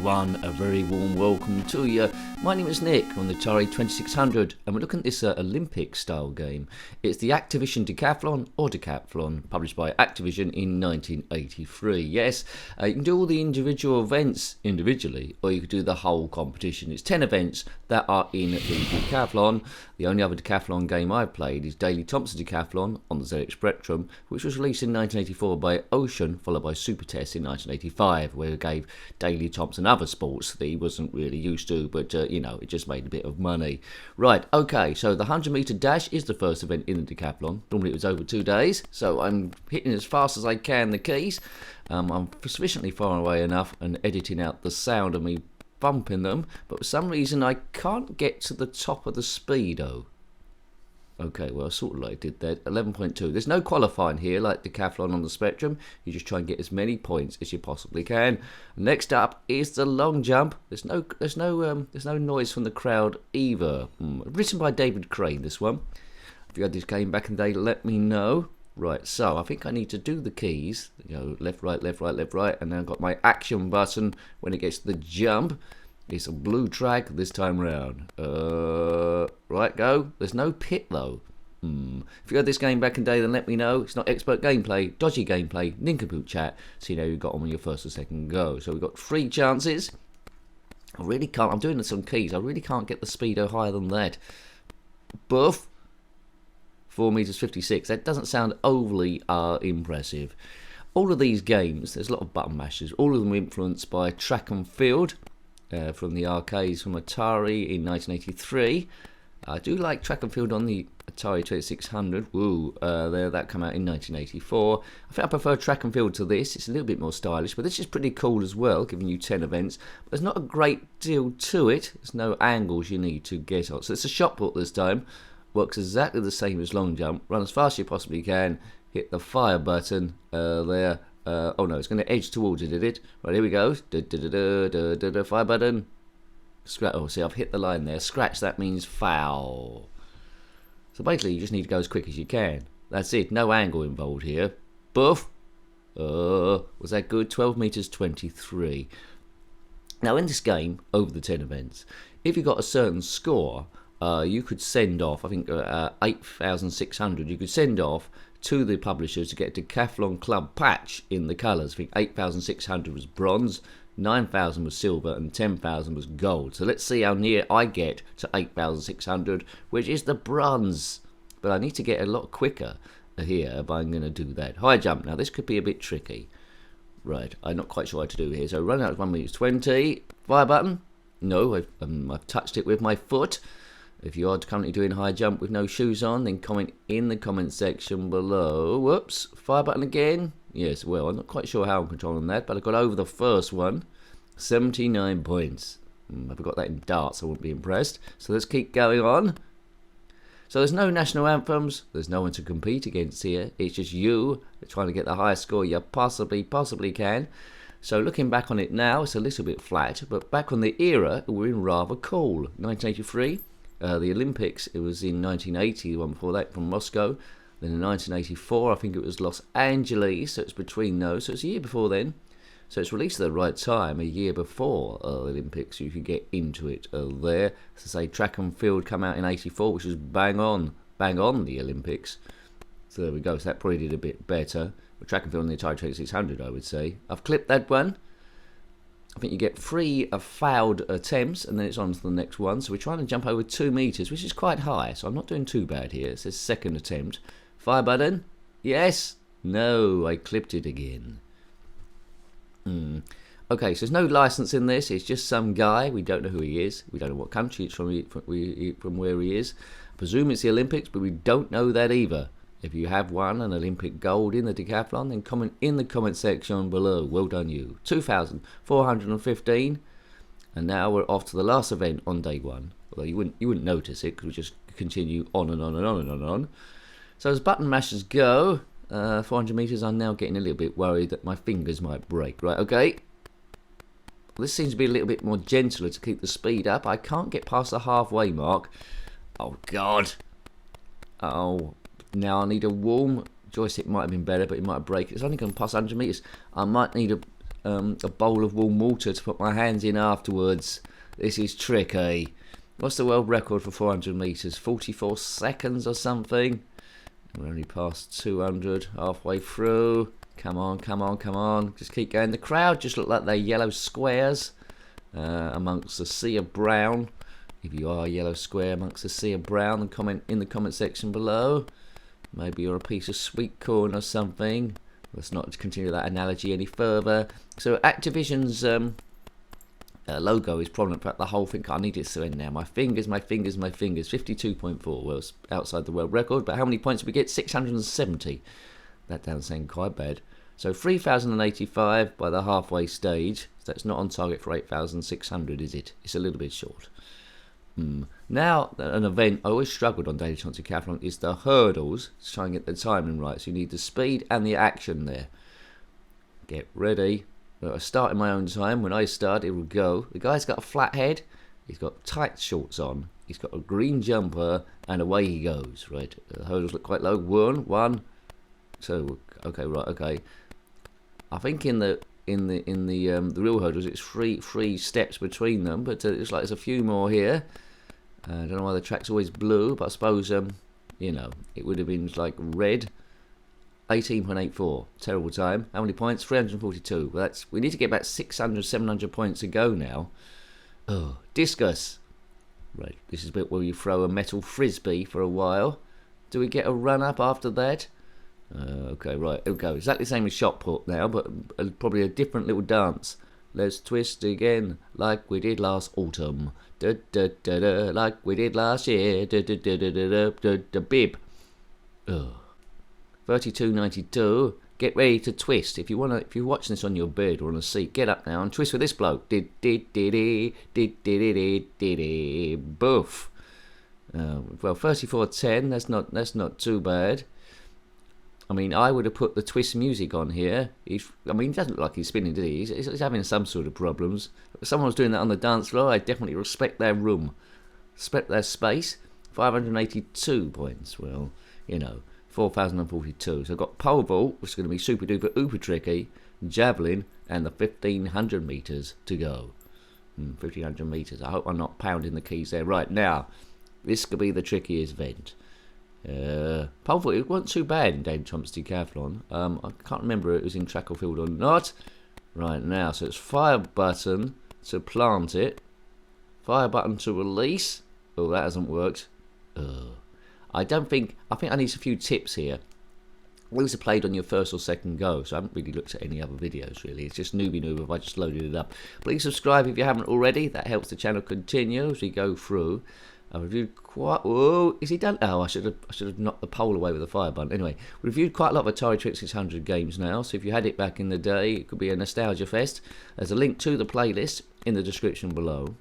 everyone, a very warm welcome to you. My name is Nick on the Atari 2600 and we're looking at this Olympic style game. It's the Activision Decathlon or Decathlon, published by Activision in 1983. Yes, you can do all the individual events individually or you could do the whole competition. It's 10 events that are in the Decathlon. The only other Decathlon game I've played is Daley Thompson Decathlon on the ZX Spectrum, which was released in 1984 by Ocean, followed by Super Test in 1985, where it gave Daley Thompson other sports that he wasn't really used to, but it just made a bit of money. Right, okay, so the 100-metre dash is the first event in the Decathlon. Normally it was over 2 days, so I'm hitting as fast as I can the keys. I'm sufficiently far away enough and editing out the sound of me bumping them, but for some reason I can't get to the top of the speedo. Okay, well, I sort of like did that. 11.2. There's no qualifying here like Decathlon on the Spectrum. You just try and get as many points as you possibly can. Next up is the long jump. There's no noise from the crowd either. Written by David Crane, this one. If you had this game back in the day, let me know. Right, so I think I need to do the keys. Left, right, left, right, left, right, and then I've got my action button when it gets to the jump. It's a blue track this time round. Right, go. There's no pit though. If you had this game back in the day, then let me know. It's not expert gameplay, dodgy gameplay, nincompoop chat. See how you got on your first or second go. So we've got 3 chances. I really can't. I'm doing this on keys. I really can't get the speedo higher than that. Buff. 4 meters 56. That doesn't sound overly impressive. All of these games, there's a lot of button mashers. All of them were influenced by Track and Field. From the arcades from Atari in 1983. I do like Track and Field on the Atari 2600. Woo, that came out in 1984. I think I prefer Track and Field to this. It's a little bit more stylish, but this is pretty cool as well, giving you 10 events. But there's not a great deal to it. There's no angles you need to get on. So it's a shot put this time. Works exactly the same as long jump. Run as fast as you possibly can. Hit the fire button there. Oh no, it's going to edge towards it, did it? Right, here we go. Fire button. Oh, see, I've hit the line there. Scratch, that means foul. So basically, you just need to go as quick as you can. That's it. No angle involved here. Buff. Was that good? 12 meters 23. Now, in this game, over the 10 events, if you got a certain score, you could send off, I think 8,600, you could send off to the publishers to get a Decathlon Club patch in the colours. I think 8,600 was bronze, 9,000 was silver, and 10,000 was gold. So let's see how near I get to 8,600, which is the bronze. But I need to get a lot quicker here if I'm going to do that. High jump. Now, this could be a bit tricky. Right, I'm not quite sure what to do here. So run out of 1 minute 20. Fire button. No, I've touched it with my foot. If you are currently doing high jump with no shoes on, then comment in the comment section below. Whoops, fire button again. Yes, well, I'm not quite sure how I'm controlling that, but I got over the first one. 79 points. I forgot that in darts, I wouldn't be impressed. So let's keep going on. So there's no national anthems. There's no one to compete against here. It's just you trying to get the highest score you possibly can. So looking back on it now, it's a little bit flat, but back on the era, we're in rather cool. 1983. The Olympics, it was in 1980, the one before that from Moscow. Then in 1984, I think it was Los Angeles, so it's between those. So it's a year before then. So it's released at the right time, a year before the Olympics, so you could get into it there. So say Track and Field come out in 84, which was bang on the Olympics. So there we go, so that probably did a bit better. But Track and Field on the Atari 2600, I would say. I've clipped that one. I think you get 3 failed attempts, and then it's on to the next one. So we're trying to jump over 2 meters, which is quite high. So I'm not doing too bad here. It says second attempt. Fire button. Yes. No, I clipped it again. Okay, so there's no license in this. It's just some guy. We don't know who he is. We don't know what country it's from where he is. I presume it's the Olympics, but we don't know that either. If you have won an Olympic gold in the Decathlon, then comment in the comment section below. Well done you. 2,415. And now we're off to the last event on day 1. Although you wouldn't notice it because we just continue on and on and on and on and on. So as button mashers go, 400 meters, I'm now getting a little bit worried that my fingers might break. Right, okay. This seems to be a little bit more gentler to keep the speed up. I can't get past the halfway mark. Oh, God. Oh, now I need a warm joystick. Might have been better, but it might break. It's only going past 100 meters. I might need a bowl of warm water to put my hands in afterwards. This is tricky. What's the world record for 400 metres? 44 seconds or something? We're only past 200, halfway through. Come on, come on, come on. Just keep going. The crowd just look like they're yellow squares amongst a sea of brown. If you are a yellow square amongst a sea of brown, then comment in the comment section below. Maybe you're a piece of sweet corn or something. Let's not continue that analogy any further. So Activision's logo is prominent throughout the whole thing. I need it to end now. My fingers, my fingers, my fingers. 52.4. Well, it's outside the world record. But how many points did we get? 670. That doesn't sound quite bad. So 3,085 by the halfway stage. That's not on target for 8,600, is it? It's a little bit short. Now, an event I always struggled on Daily Chance Decathlon is the hurdles. To try and get the timing right. So you need the speed and the action there. Get ready. I start in my own time. When I start, it will go. The guy's got a flat head. He's got tight shorts on. He's got a green jumper, and away he goes. Right. The hurdles look quite low. One, two. Okay, right. Okay. I think in the real hurdles, it's three steps between them, but it's like there's a few more here. I don't know why the track's always blue, but I suppose you know, it would have been like red. 18.84, terrible time. How many points? 342. Well, we need to get about 600, 700 points to go now. Oh, Discus. Right, this is a bit where you throw a metal frisbee for a while. Do we get a run up after that? Okay, right, it'll go. Exactly the same as shot put now, but probably a different little dance. Let's twist again, like we did last autumn. Da da da da, like we did last year. Da da da da da da da bib. 32.92. Get ready to twist. If you're watching this on your bed or on a seat, get up now and twist with this bloke. Did boof. Well, 34.10. That's not too bad. I mean, I would have put the twist music on here. He doesn't look like he's spinning, did he? He's having some sort of problems. If someone was doing that on the dance floor, I definitely respect their room. Respect their space. 582 points. Well, you know, 4,042. So I've got pole vault, which is going to be super duper uber tricky. Javelin, and the 1,500 metres to go. 1,500 metres. I hope I'm not pounding the keys there. Right, now, this could be the trickiest event. Pole vault, it wasn't too bad in Daily Trump's Decathlon. I can't remember if it was in track or field or not. Right now, so it's fire button to plant it, fire button to release. Oh, that hasn't worked. I think I need a few tips here. These are played on your first or second go, so I haven't really looked at any other videos really. It's just newbie noob if I just loaded it up. Please subscribe if you haven't already. That helps the channel continue as we go through. I reviewed quite... Whoa, is he done? Oh, I should have knocked the pole away with the fire button. Anyway, reviewed quite a lot of Atari 2600 games now, so if you had it back in the day, it could be a nostalgia fest. There's a link to the playlist in the description below.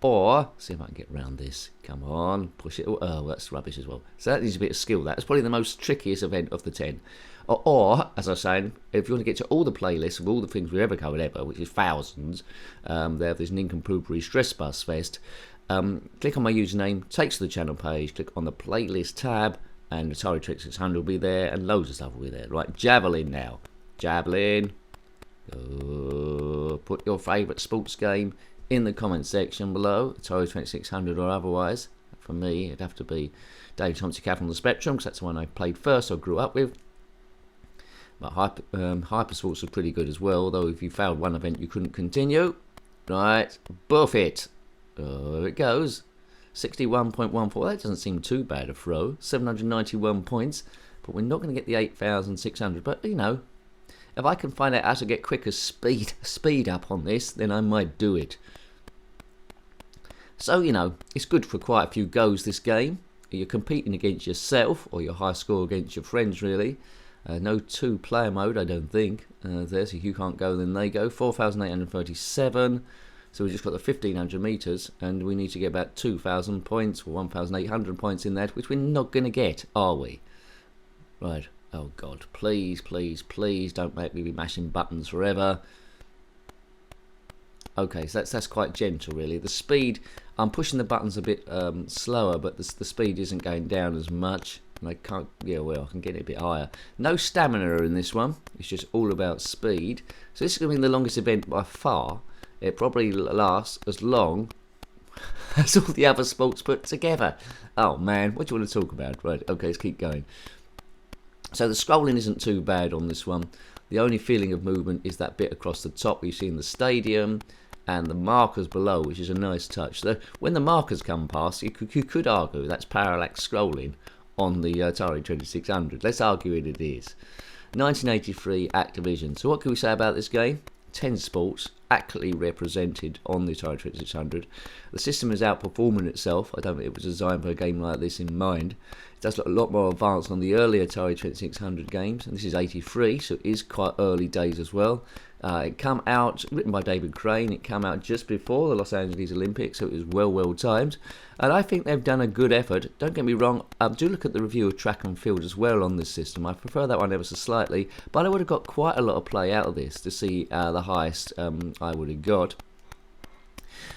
Or, see if I can get around this. Come on, push it. Oh, that's rubbish as well. So that needs a bit of skill. That's probably the most trickiest event of the 10. Or, as I was saying, if you want to get to all the playlists of all the things we've ever covered ever, which is thousands, they have this nincompoopy stress bus fest. Click on my username, takes to the channel page, click on the playlist tab, and Atari 2600 will be there, and loads of stuff will be there. Right, Javelin now. Javelin. Put your favourite sports game in the comment section below, Atari 2600 or otherwise. For me, it'd have to be Daily Trump's Decathlon on the Spectrum, because that's the one I played first, or grew up with. But Hypersports was pretty good as well, although if you failed one event, you couldn't continue. Right, buff it. There it goes. 61.14. That doesn't seem too bad a throw. 791 points. But we're not going to get the 8,600. But, you know, if I can find out how to get quicker speed up on this, then I might do it. So, you know, it's good for quite a few goes, this game. You're competing against yourself, or your high score against your friends, really. No two-player mode, I don't think. So if you can't go, then they go. 4,837. So we just got the 1,500 metres, and we need to get about 2,000 points, or 1,800 points in that, which we're not going to get, are we? Right. Oh, God. Please, please, please don't make me be mashing buttons forever. Okay, so that's quite gentle, really. The speed, I'm pushing the buttons a bit slower, but the speed isn't going down as much. And I can't, yeah, well, I can get it a bit higher. No stamina in this one. It's just all about speed. So this is going to be the longest event by far. It probably lasts as long as all the other sports put together. Oh man, what do you want to talk about? Right, okay, let's keep going. So the scrolling isn't too bad on this one. The only feeling of movement is that bit across the top you see in the stadium and the markers below, which is a nice touch. So when the markers come past, you could argue that's parallax scrolling on the Atari 2600. Let's argue it is. 1983 Activision. So what can we say about this game? 10 sports accurately represented on the Atari 2600. The system is outperforming itself. I don't think it was designed for a game like this in mind. It does look a lot more advanced on the early Atari 2600 games, and this is 83, so it is quite early days as well. It came out, written by David Crane, it came out just before the Los Angeles Olympics, so it was well timed. And I think they've done a good effort. Don't get me wrong, do look at the review of Track and Field as well on this system. I prefer that one ever so slightly, but I would have got quite a lot of play out of this to see the highest I would have got.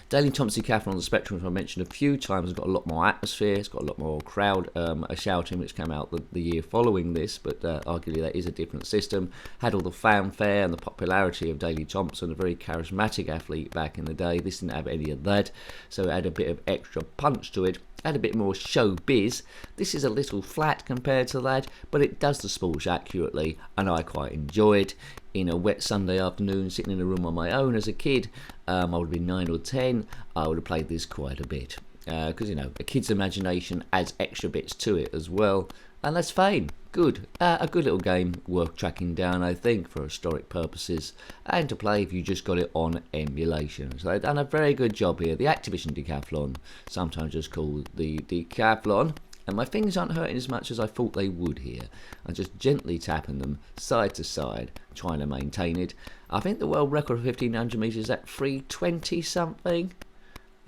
Daily Thompson Decathlon on the Spectrum, which I mentioned a few times, has got a lot more atmosphere. It's got a lot more crowd shouting, which came out the year following this, but arguably that is a different system. Had all the fanfare and the popularity of Daley Thompson, a very charismatic athlete back in the day. This didn't have any of that, so it had a bit of extra punch to it. Had a bit more showbiz. This is a little flat compared to that, but it does the sports accurately, and I quite enjoy it. In a wet Sunday afternoon, sitting in a room on my own as a kid, I would have been 9 or 10, I would have played this quite a bit. Because, you know, a kid's imagination adds extra bits to it as well, and that's fine. Good. A good little game, worth tracking down, I think, for historic purposes, and to play if you just got it on emulation. So they've done a very good job here. The Activision Decathlon, sometimes just called the Decathlon. And my fingers aren't hurting as much as I thought they would here. I'm just gently tapping them side to side, trying to maintain it. I think the world record for 1500 metres is at 320 something.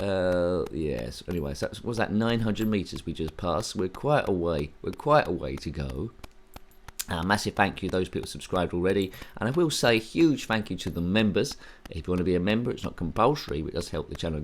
Yes. Anyway, so was that 900 metres we just passed? We're quite a way. We're quite a way to go. Massive thank you to those people subscribed already, and I will say huge thank you to the members. If you want to be a member, it's not compulsory, but it does help the channel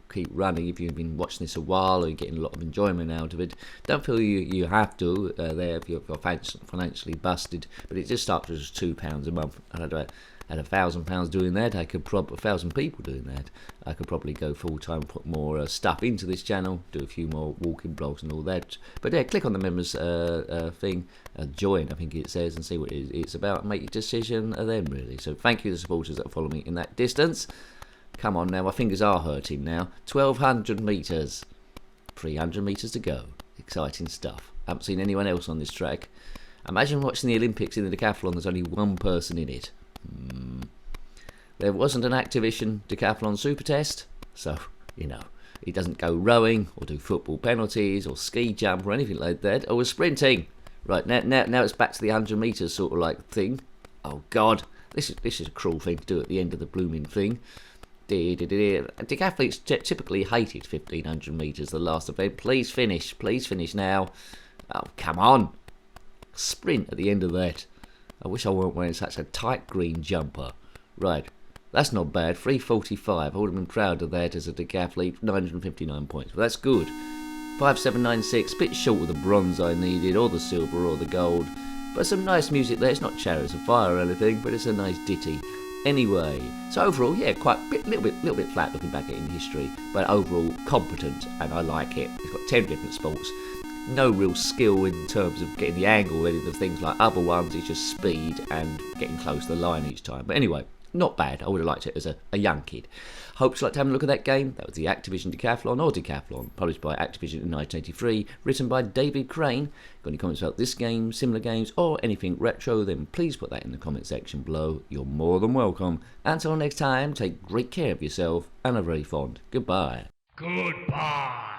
keep running. If you've been watching this a while or you're getting a lot of enjoyment out of it, don't feel you have to there if you're financially busted, but it just starts with just £2 a month, and I don't at £1,000 doing that, I could probably 1,000 people doing that. I could probably go full time, put more stuff into this channel, do a few more walking blogs and all that. But yeah, click on the members thing, join, I think it says, and see what it's about. Make your decision then, really. So thank you to the supporters that follow me in that distance. Come on now, my fingers are hurting now. 1,200 metres, 300 metres to go. Exciting stuff. Haven't seen anyone else on this track. Imagine watching the Olympics in the decathlon. There's only one person in it. There wasn't an Activision Decathlon Super Test, so, you know, he doesn't go rowing or do football penalties or ski jump or anything like that, or sprinting. Right, now it's back to the 100 metres sort of like thing. Oh, God, this is a cruel thing to do at the end of the blooming thing. Decathletes typically hated 1,500 metres, the last event. Please finish now. Oh, come on. Sprint at the end of that. I wish I weren't wearing such a tight green jumper. Right, that's not bad. 3:45. I would have been proud of that as a decathlete. 959 points. Well, that's good. 5796. Bit short of the bronze I needed, or the silver, or the gold. But some nice music there. It's not Chariots of Fire or anything, but it's a nice ditty. Anyway, so overall, yeah, quite little bit flat looking back at it in history, but overall competent, and I like it. It's got 10 different sports. No real skill in terms of getting the angle ready of things like other ones. It's just speed and getting close to the line each time. But anyway, not bad. I would have liked it as a young kid. Hope you liked having a look at that game. That was the Activision Decathlon, or Decathlon, published by Activision in 1983, written by David Crane. Got any comments about this game, similar games, or anything retro, then please put that in the comment section below. You're more than welcome. Until next time, take great care of yourself, and a very fond goodbye. Goodbye.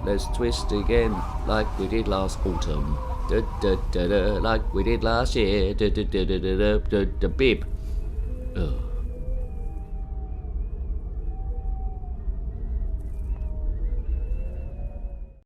Let's twist again, like we did last autumn. Da da da da, like we did last year. Da da da da da da da bib. Ugh.